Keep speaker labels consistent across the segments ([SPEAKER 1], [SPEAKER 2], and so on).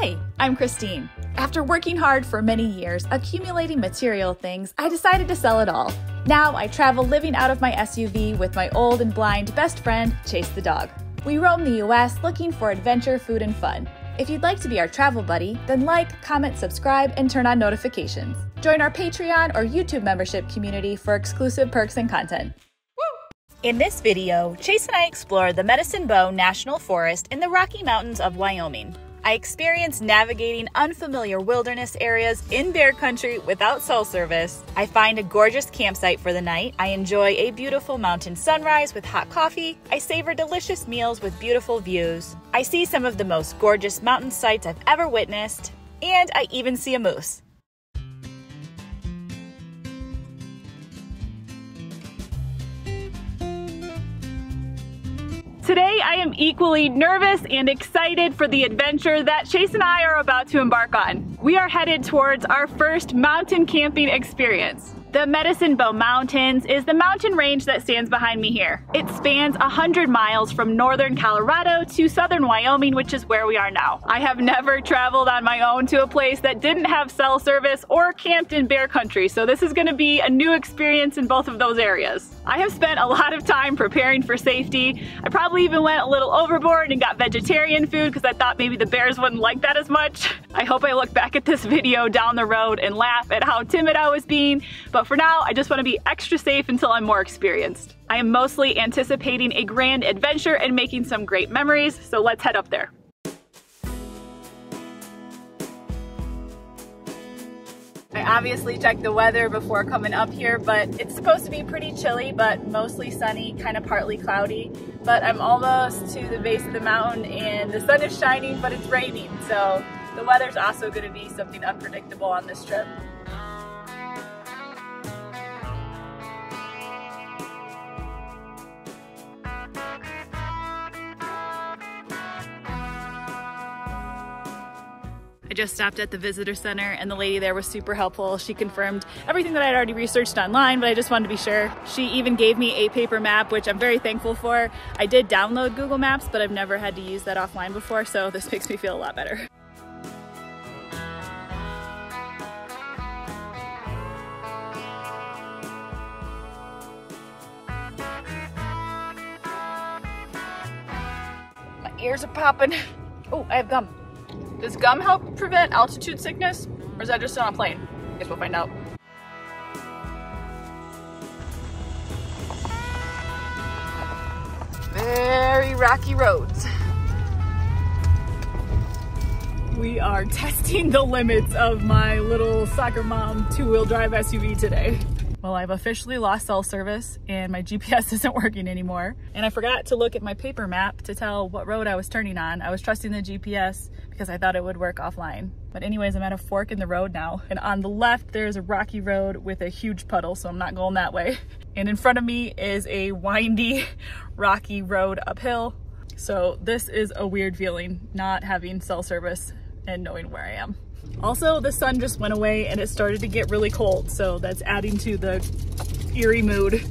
[SPEAKER 1] Hi, I'm Christine. After working hard for many years, accumulating material things, I decided to sell it all. Now I travel living out of my SUV with my old and blind best friend, Chase the dog. We roam the US looking for adventure, food, and fun. If you'd like to be our travel buddy, then like, comment, subscribe, and turn on notifications. Join our Patreon or YouTube membership community for exclusive perks and content. In this video, Chase and I explore the Medicine Bow National Forest in the Rocky Mountains of Wyoming. I experienced navigating unfamiliar wilderness areas in bear country without cell service. I find a gorgeous campsite for the night. I enjoy a beautiful mountain sunrise with hot coffee. I savor delicious meals with beautiful views. I see some of the most gorgeous mountain sights I've ever witnessed. And I even see a moose. Today, I am equally nervous and excited for the adventure that Chase and I are about to embark on. We are headed towards our first mountain camping experience. The Medicine Bow Mountains is the mountain range that stands behind me here. It spans 100 miles from northern Colorado to southern Wyoming, which is where we are now. I have never traveled on my own to a place that didn't have cell service or camped in bear country, so this is gonna be a new experience in both of those areas. I have spent a lot of time preparing for safety. I probably even went a little overboard and got vegetarian food because I thought maybe the bears wouldn't like that as much. I hope I look back at this video down the road and laugh at how timid I was being, but for now, I just want to be extra safe until I'm more experienced. I am mostly anticipating a grand adventure and making some great memories, so let's head up there. I obviously checked the weather before coming up here, but it's supposed to be pretty chilly, but mostly sunny, kind of partly cloudy. But I'm almost to the base of the mountain and the sun is shining, but it's raining. So the weather's also going to be something unpredictable on this trip. I just stopped at the visitor center and the lady there was super helpful. She confirmed everything that I'd already researched online, but I just wanted to be sure. She even gave me a paper map, which I'm very thankful for. I did download Google Maps, but I've never had to use that offline before, so this makes me feel a lot better. My ears are popping. Oh, I have gum. Does gum help prevent altitude sickness, or is that just on a plane? I guess we'll find out. Very rocky roads. We are testing the limits of my little soccer mom two-wheel drive SUV today. Well, I've officially lost cell service and my GPS isn't working anymore. And I forgot to look at my paper map to tell what road I was turning on. I was trusting the GPS because I thought it would work offline. But anyways, I'm at a fork in the road now. And on the left, there's a rocky road with a huge puddle, so I'm not going that way. And in front of me is a windy, rocky road uphill. So this is a weird feeling, not having cell service and knowing where I am. Also, the sun just went away and it started to get really cold, so that's adding to the eerie mood.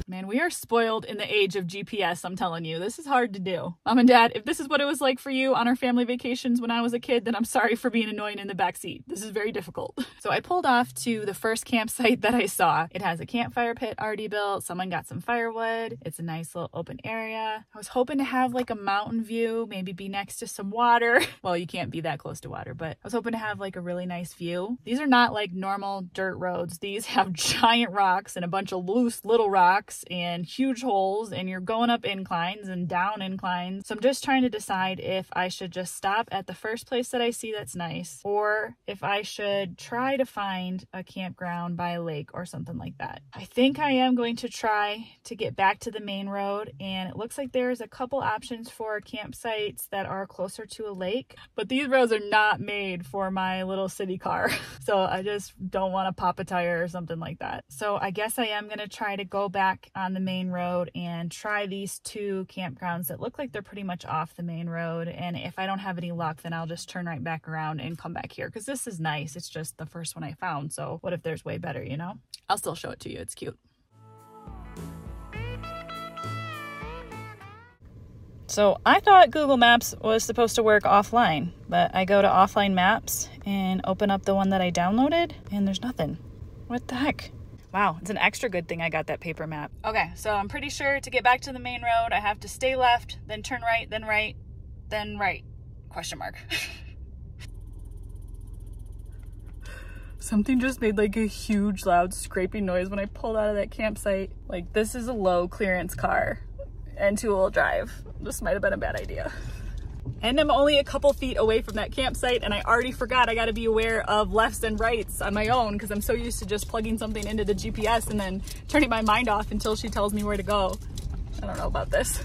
[SPEAKER 1] Man, we are spoiled in the age of GPS, I'm telling you. This is hard to do. Mom and Dad, if this is what it was like for you on our family vacations when I was a kid, then I'm sorry for being annoying in the backseat. This is very difficult. So I pulled off to the first campsite that I saw. It has a campfire pit already built. Someone got some firewood. It's a nice little open area. I was hoping to have like a mountain view, maybe be next to some water. Well, you can't be that close to water, but I was hoping to have like a really nice view. These are not like normal dirt roads. These have giant rocks and a bunch of loose little rocks and huge holes, and you're going up inclines and down inclines. So I'm just trying to decide if I should just stop at the first place that I see that's nice, or if I should try to find a campground by a lake or something like that. I think I am going to try to get back to the main road, and it looks like there's a couple options for campsites that are closer to a lake, but these roads are not made for my little city car. So I just don't want to pop a tire or something like that. So I guess I am going to try to go back on the main road and try these two campgrounds that look like they're pretty much off the main road. And if I don't have any luck, then I'll just turn right back around and come back here, because this is nice. It's just the first one I found. So what if there's way better, you know? I'll still show it to you. It's cute. So I thought Google Maps was supposed to work offline, but I go to offline maps and open up the one that I downloaded and there's nothing. What the heck? Wow, it's an extra good thing I got that paper map. Okay, so I'm pretty sure to get back to the main road, I have to stay left, then turn right, then right, then right, question mark. Something just made like a huge loud scraping noise when I pulled out of that campsite. Like, this is a low clearance car and 2-wheel drive. This might have been a bad idea. And I'm only a couple feet away from that campsite and I already forgot I gotta be aware of lefts and rights on my own because I'm so used to just plugging something into the GPS and then turning my mind off until she tells me where to go. I don't know about this.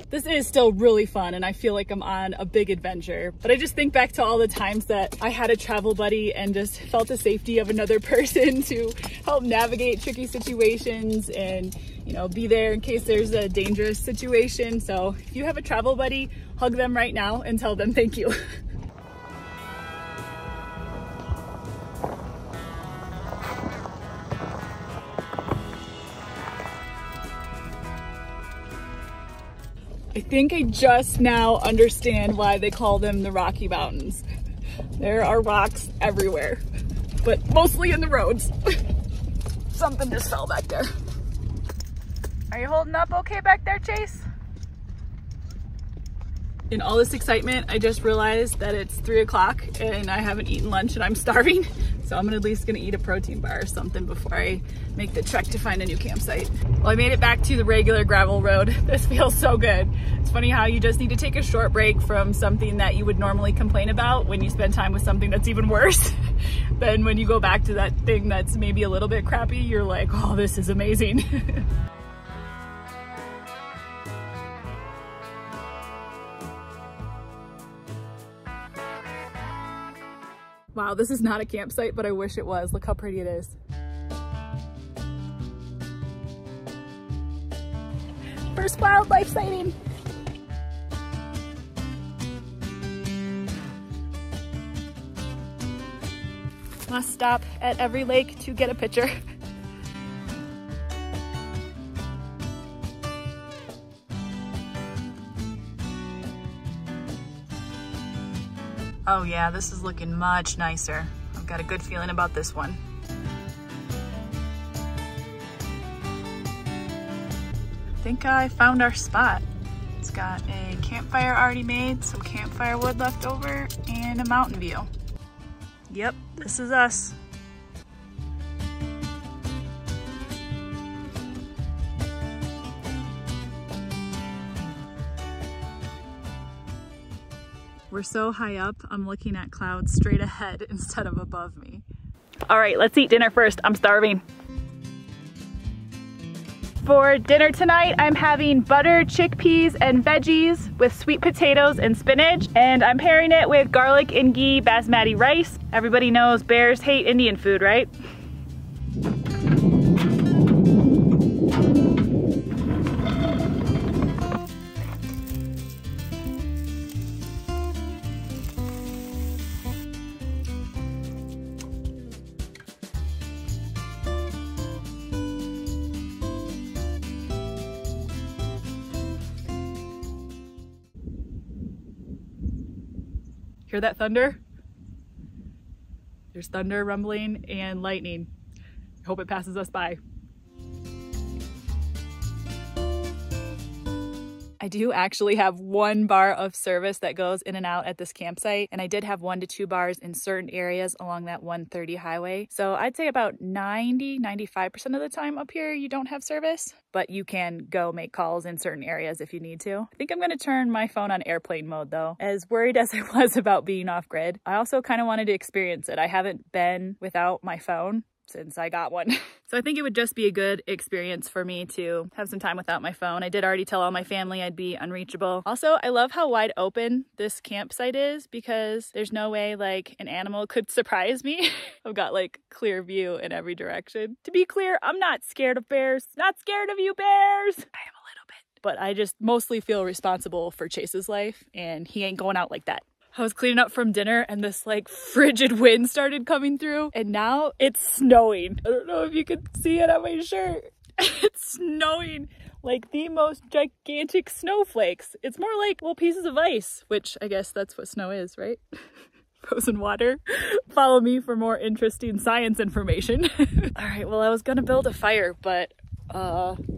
[SPEAKER 1] This is still really fun and I feel like I'm on a big adventure, but I just think back to all the times that I had a travel buddy and just felt the safety of another person to help navigate tricky situations and, you know, be there in case there's a dangerous situation. So if you have a travel buddy, hug them right now and tell them thank you. I think I just now understand why they call them the Rocky Mountains. There are rocks everywhere, but mostly in the roads. Something just fell back there. Are you holding up okay back there, Chase? In all this excitement, I just realized that it's 3 o'clock and I haven't eaten lunch and I'm starving. So I'm at least gonna eat a protein bar or something before I make the trek to find a new campsite. Well, I made it back to the regular gravel road. This feels so good. It's funny how you just need to take a short break from something that you would normally complain about when you spend time with something that's even worse. Then when you go back to that thing that's maybe a little bit crappy, you're like, oh, this is amazing. Wow, this is not a campsite, but I wish it was. Look how pretty it is. First wildlife sighting. Must stop at every lake to get a picture. Oh yeah, this is looking much nicer. I've got a good feeling about this one. I think I found our spot. It's got a campfire already made, some campfire wood left over, and a mountain view. Yep, this is us. We're so high up, I'm looking at clouds straight ahead instead of above me. All right, let's eat dinner first. I'm starving. For dinner tonight, I'm having buttered chickpeas and veggies with sweet potatoes and spinach, and I'm pairing it with garlic and ghee basmati rice. Everybody knows bears hate Indian food, right? Hear that thunder? There's thunder, rumbling, and lightning. I hope it passes us by. I do actually have 1 bar of service that goes in and out at this campsite, and I did have 1 to 2 bars in certain areas along that 130 highway. So I'd say about 95% of the time up here you don't have service, but you can go make calls in certain areas if you need to. I think I'm gonna turn my phone on airplane mode though. As worried as I was about being off grid, I also kind of wanted to experience it. I haven't been without my phone since I got one. So I think it would just be a good experience for me to have some time without my phone. I did already tell all my family I'd be unreachable. Also, I love how wide open this campsite is because there's no way like an animal could surprise me. I've got like clear view in every direction. To be clear, I'm not scared of bears. Not scared of you bears. I am a little bit. But I just mostly feel responsible for Chase's life and he ain't going out like that. I was cleaning up from dinner and this like frigid wind started coming through, and now it's snowing. I don't know if you can see it on my shirt. It's snowing like the most gigantic snowflakes. It's more like little pieces of ice, which I guess that's what snow is, right? Frozen water. Follow me for more interesting science information. All right, well, I was gonna build a fire, but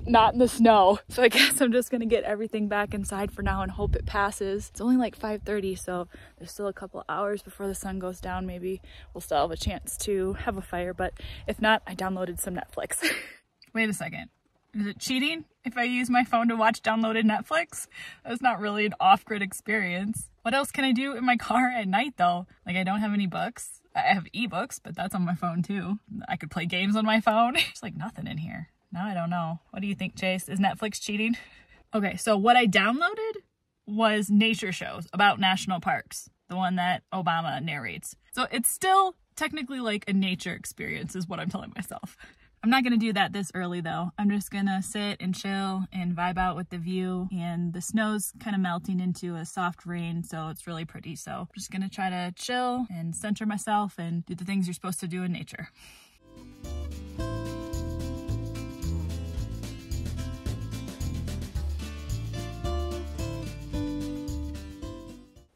[SPEAKER 1] not in the snow. So I guess I'm just gonna get everything back inside for now and hope it passes. It's only like 5:30, so there's still a couple hours before the sun goes down. Maybe we'll still have a chance to have a fire, but if not, I downloaded some Netflix. Wait a second. Is it cheating if I use my phone to watch downloaded Netflix? That's not really an off-grid experience. What else can I do in my car at night though? Like, I don't have any books. I have ebooks, but that's on my phone too. I could play games on my phone. There's like nothing in here. Now I don't know. What do you think, Chase? Is Netflix cheating? Okay, so what I downloaded was nature shows about national parks, the one that Obama narrates. So it's still technically like a nature experience is what I'm telling myself. I'm not gonna do that this early though. I'm just gonna sit and chill and vibe out with the view, and the snow's kind of melting into a soft rain, so it's really pretty. So I'm just gonna try to chill and center myself and do the things you're supposed to do in nature.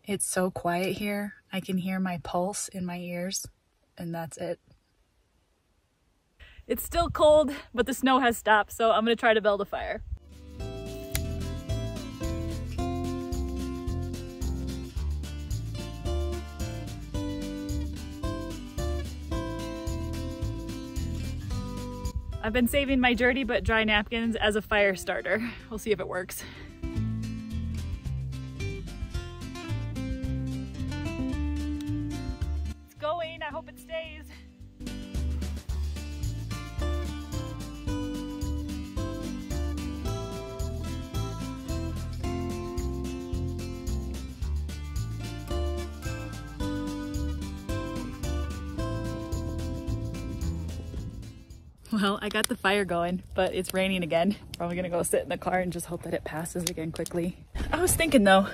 [SPEAKER 1] It's so quiet here. I can hear my pulse in my ears, and that's it. It's still cold, but the snow has stopped, so I'm gonna try to build a fire. I've been saving my dirty but dry napkins as a fire starter. We'll see if it works. It's going, I hope it stays. Well, I got the fire going, but it's raining again. Probably gonna go sit in the car and just hope that it passes again quickly. I was thinking though,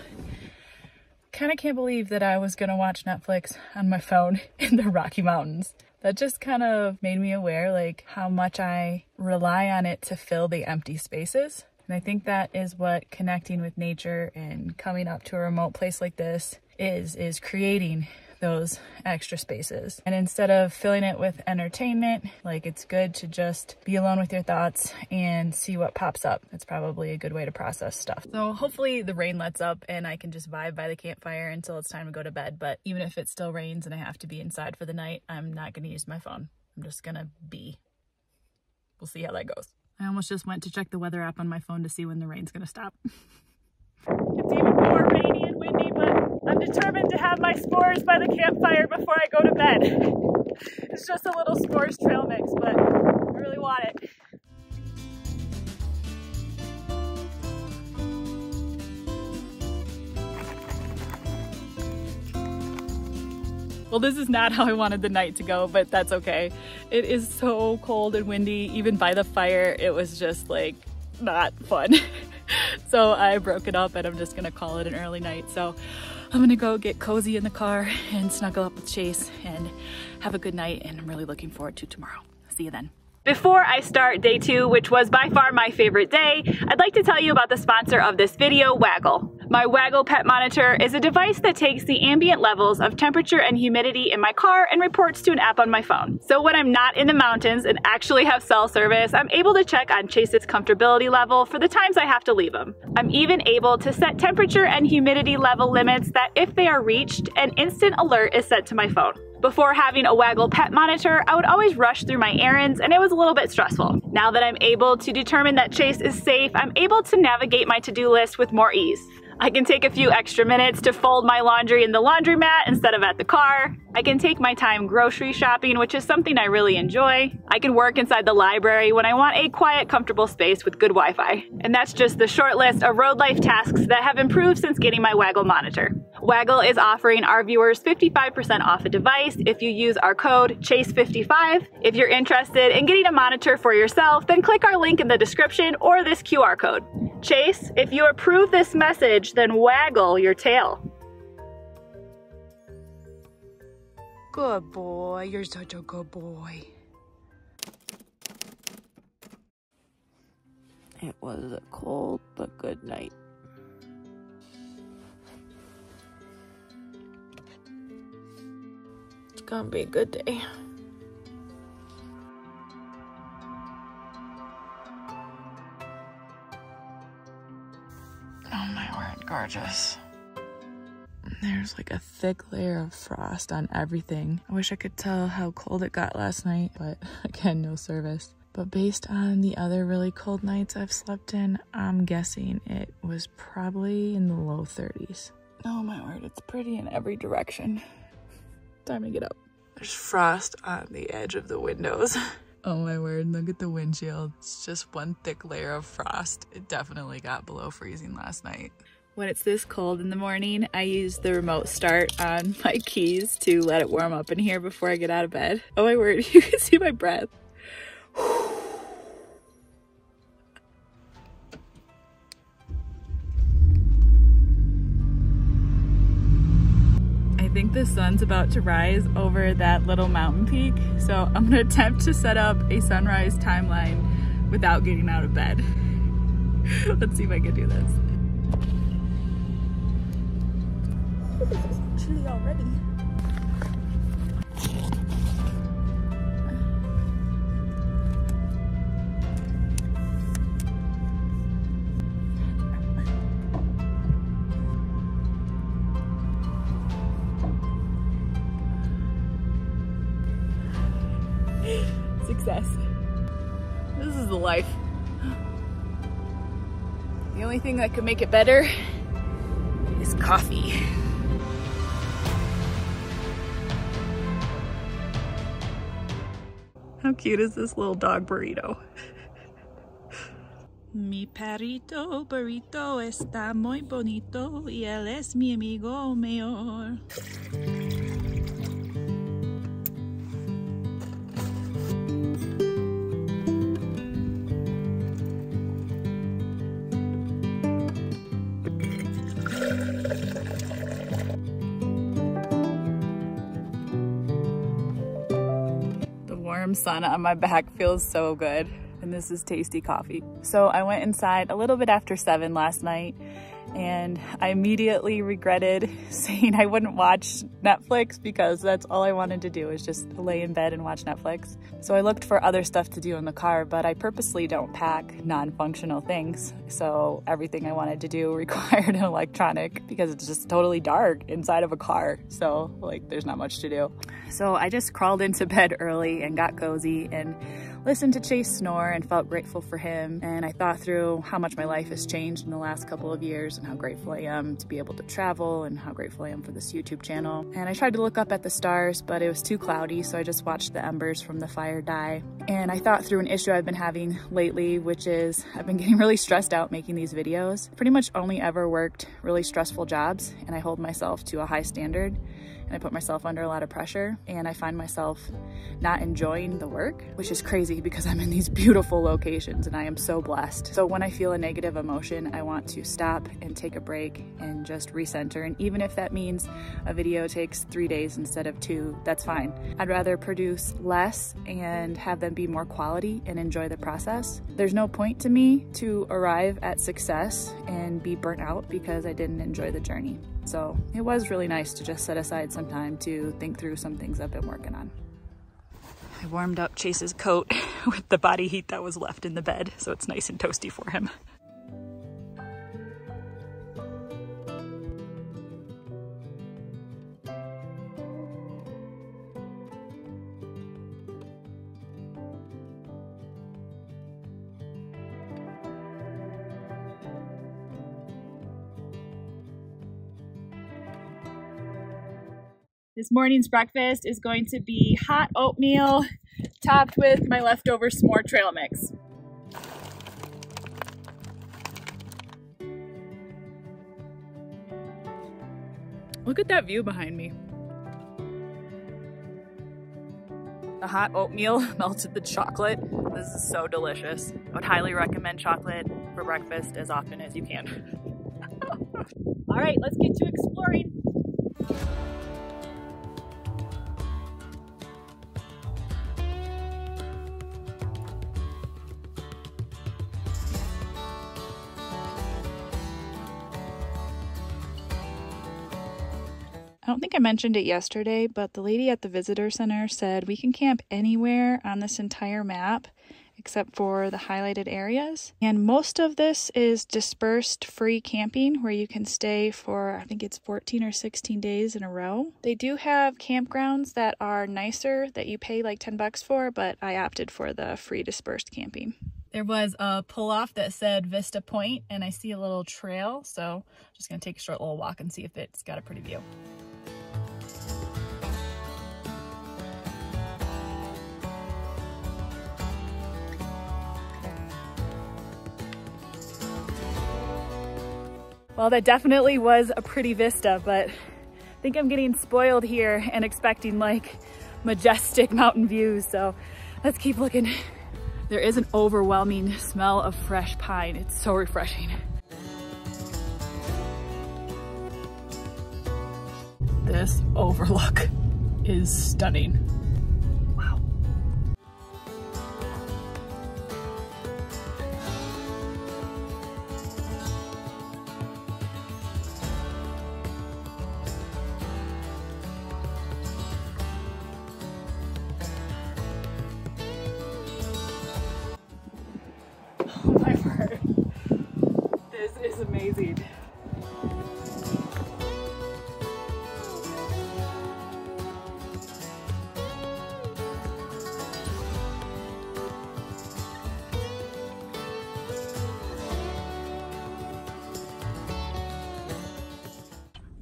[SPEAKER 1] kind of can't believe that I was gonna watch Netflix on my phone in the Rocky Mountains. That just kind of made me aware like how much I rely on it to fill the empty spaces. And I think that is what connecting with nature and coming up to a remote place like this is creating those extra spaces. And instead of filling it with entertainment, like, it's good to just be alone with your thoughts and see what pops up. It's probably a good way to process stuff. So hopefully the rain lets up and I can just vibe by the campfire until it's time to go to bed. But even if it still rains and I have to be inside for the night, I'm not gonna use my phone. I'm just gonna be. We'll see how that goes. I almost just went to check the weather app on my phone to see when the rain's gonna stop. It's even more rainy and windy, but I'm determined to have my s'mores by the campfire before I go to bed. It's just a little s'mores trail mix, but I really want it. Well, this is not how I wanted the night to go, but that's okay. It is so cold and windy. Even by the fire, it was just like not fun. So I broke it up and I'm just gonna call it an early night. So I'm gonna go get cozy in the car and snuggle up with Chase and have a good night, and I'm really looking forward to tomorrow. See you then. Before I start day 2, which was by far my favorite day, I'd like to tell you about the sponsor of this video, Waggle. My Waggle Pet Monitor is a device that takes the ambient levels of temperature and humidity in my car and reports to an app on my phone. So when I'm not in the mountains and actually have cell service, I'm able to check on Chase's comfortability level for the times I have to leave him. I'm even able to set temperature and humidity level limits that, if they are reached, an instant alert is sent to my phone. Before having a Waggle Pet Monitor, I would always rush through my errands and it was a little bit stressful. Now that I'm able to determine that Chase is safe, I'm able to navigate my to-do list with more ease. I can take a few extra minutes to fold my laundry in the laundromat instead of at the car. I can take my time grocery shopping, which is something I really enjoy. I can work inside the library when I want a quiet, comfortable space with good Wi-Fi. And that's just the short list of road life tasks that have improved since getting my Waggle monitor. Waggle is offering our viewers 55% off a device if you use our code CHASE55. If you're interested in getting a monitor for yourself, then click our link in the description or this QR code. Chase, if you approve this message, then waggle your tail. Good boy. You're such a good boy. It was a cold but good night. It's gonna be a good day. Oh my word, gorgeous. There's like a thick layer of frost on everything. I wish I could tell how cold it got last night, but again, no service. But based on the other really cold nights I've slept in, I'm guessing it was probably in the low 30s. Oh my word, it's pretty in every direction. Time to get up. There's frost on the edge of the windows. Oh my word, look at the windshield. It's just one thick layer of frost. It definitely got below freezing last night. When it's this cold in the morning, I use the remote start on my keys to let it warm up in here before I get out of bed. Oh my word, you can see my breath. I think the sun's about to rise over that little mountain peak, so I'm gonna attempt to set up a sunrise timeline without getting out of bed. Let's see if I can do this. It's chilly already. Success. This is the life. The only thing that could make it better is coffee. How cute is this little dog burrito? Mi perrito burrito está muy bonito y él es mi amigo mayor. Sun on my back feels so good, and this is tasty coffee. So I went inside a little bit after 7 last night, and I immediately regretted saying I wouldn't watch Netflix because that's all I wanted to do is just lay in bed and watch Netflix. So I looked for other stuff to do in the car, but I purposely don't pack non-functional things. So everything I wanted to do required an electronic because it's just totally dark inside of a car. So like there's not much to do. So I just crawled into bed early and got cozy and listened to Chase snore and felt grateful for him. And I thought through how much my life has changed in the last couple of years and how grateful I am to be able to travel and how grateful I am for this YouTube channel. And I tried to look up at the stars, but it was too cloudy, so I just watched the embers from the fire die. And I thought through an issue I've been having lately, which is I've been getting really stressed out making these videos. Pretty much only ever worked really stressful jobs, and I hold myself to a high standard. And I put myself under a lot of pressure, and I find myself not enjoying the work, which is crazy because I'm in these beautiful locations and I am so blessed. So when I feel a negative emotion, I want to stop and take a break and just recenter. And even if that means a video takes 3 days instead of 2, that's fine. I'd rather produce less and have them be more quality and enjoy the process. There's no point to me to arrive at success and be burnt out because I didn't enjoy the journey. So it was really nice to just set aside some time to think through some things I've been working on. I warmed up Chase's coat with the body heat that was left in the bed, so it's nice and toasty for him. This morning's breakfast is going to be hot oatmeal topped with my leftover s'more trail mix. Look at that view behind me. The hot oatmeal melted the chocolate. This is so delicious. I would highly recommend chocolate for breakfast as often as you can. All right, let's get to exploring. I don't think I mentioned it yesterday, but the lady at the visitor center said we can camp anywhere on this entire map except for the highlighted areas. And most of this is dispersed free camping where you can stay for, I think it's 14 or 16 days in a row. They do have campgrounds that are nicer that you pay like 10 bucks for, but I opted for the free dispersed camping. There was a pull-off that said Vista Point, and I see a little trail, so I'm just gonna take a short little walk and see if it's got a pretty view. Well, that definitely was a pretty vista, but I think I'm getting spoiled here and expecting like majestic mountain views, so let's keep looking. There is an overwhelming smell of fresh pine. It's so refreshing. This overlook is stunning. Wow. Oh my word. This is amazing.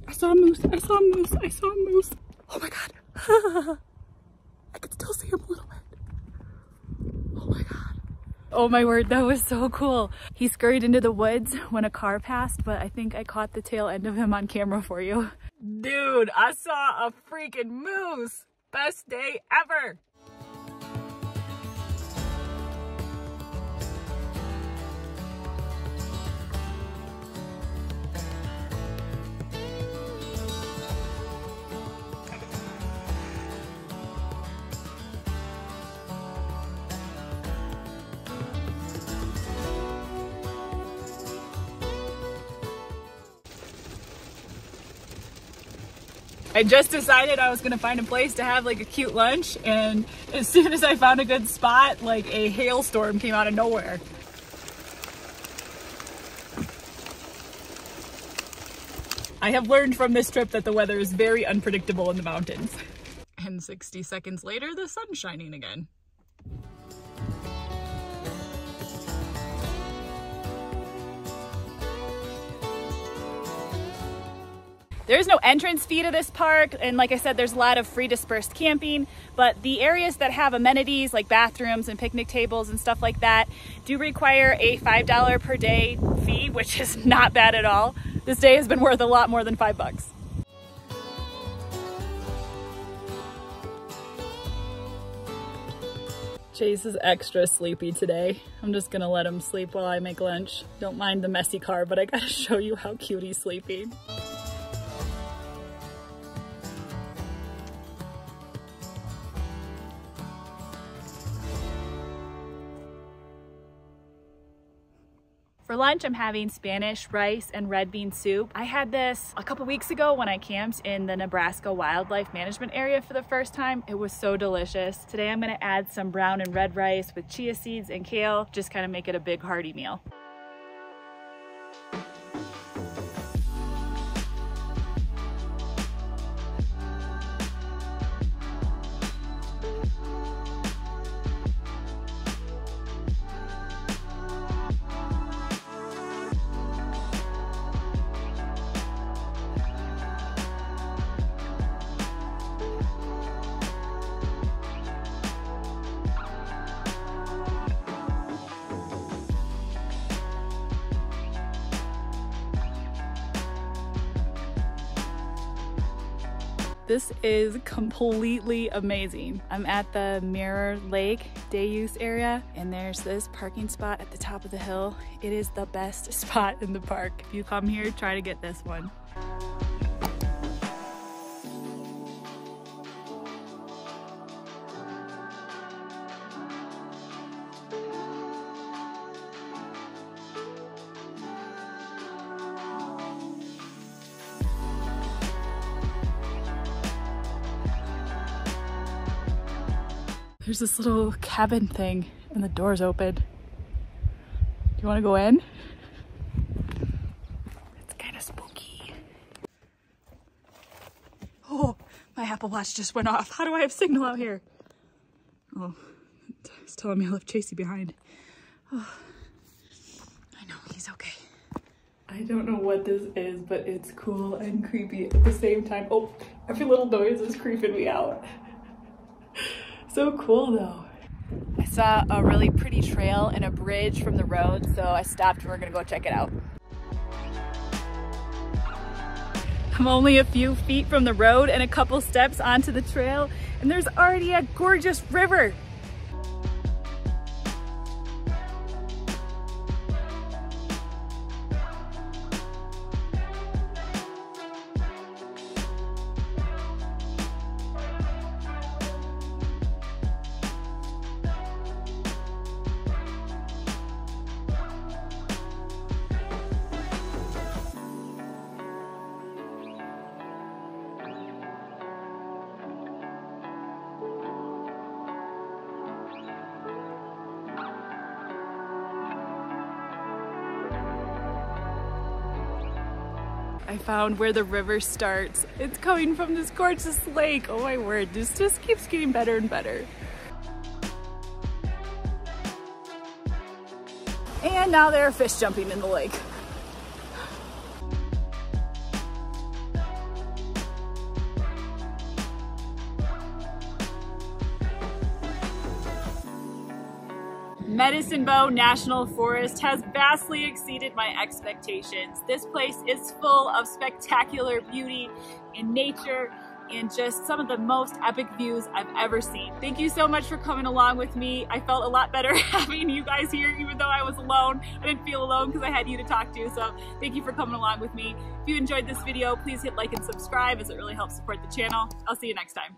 [SPEAKER 1] I saw a moose, I saw a moose, I saw a moose. Oh my God. I can still see him a little bit. Oh my God. Oh my word, that was so cool. He scurried into the woods when a car passed, but I think I caught the tail end of him on camera for you. Dude, I saw a freaking moose. Best day ever. I just decided I was gonna find a place to have like a cute lunch, and as soon as I found a good spot, like a hailstorm came out of nowhere. I have learned from this trip that the weather is very unpredictable in the mountains. And 60 seconds later, the sun's shining again. There's no entrance fee to this park, and like I said, there's a lot of free dispersed camping, but the areas that have amenities like bathrooms and picnic tables and stuff like that do require a $5 per day fee, which is not bad at all. This day has been worth a lot more than $5. Chase is extra sleepy today. I'm just gonna let him sleep while I make lunch. Don't mind the messy car, but I gotta show you how cute he's sleeping. For lunch, I'm having Spanish rice and red bean soup. I had this a couple weeks ago when I camped in the Nebraska wildlife management area for the first time. It was so delicious. Today, I'm gonna add some brown and red rice with chia seeds and kale, just kind of make it a big hearty meal. This is completely amazing. I'm at the Mirror Lake day use area, and there's this parking spot at the top of the hill. It is the best spot in the park. If you come here, try to get this one. There's this little cabin thing and the door's open. Do you want to go in? It's kind of spooky. Oh, my Apple Watch just went off. How do I have signal out here? Oh, it's telling me I left Chasey behind. Oh, I know, he's okay. I don't know what this is, but it's cool and creepy at the same time. Oh, every little noise is creeping me out. So cool though. I saw a really pretty trail and a bridge from the road, so I stopped and we're gonna go check it out. I'm only a few feet from the road and a couple steps onto the trail, and there's already a gorgeous river. I found where the river starts. It's coming from this gorgeous lake. Oh my word, this just keeps getting better and better. And now there are fish jumping in the lake. Medicine Bow National Forest has vastly exceeded my expectations. This place is full of spectacular beauty and nature and just some of the most epic views I've ever seen. Thank you so much for coming along with me. I felt a lot better having you guys here, even though I was alone. I didn't feel alone because I had you to talk to, so thank you for coming along with me. If you enjoyed this video, please hit like and subscribe as it really helps support the channel. I'll see you next time.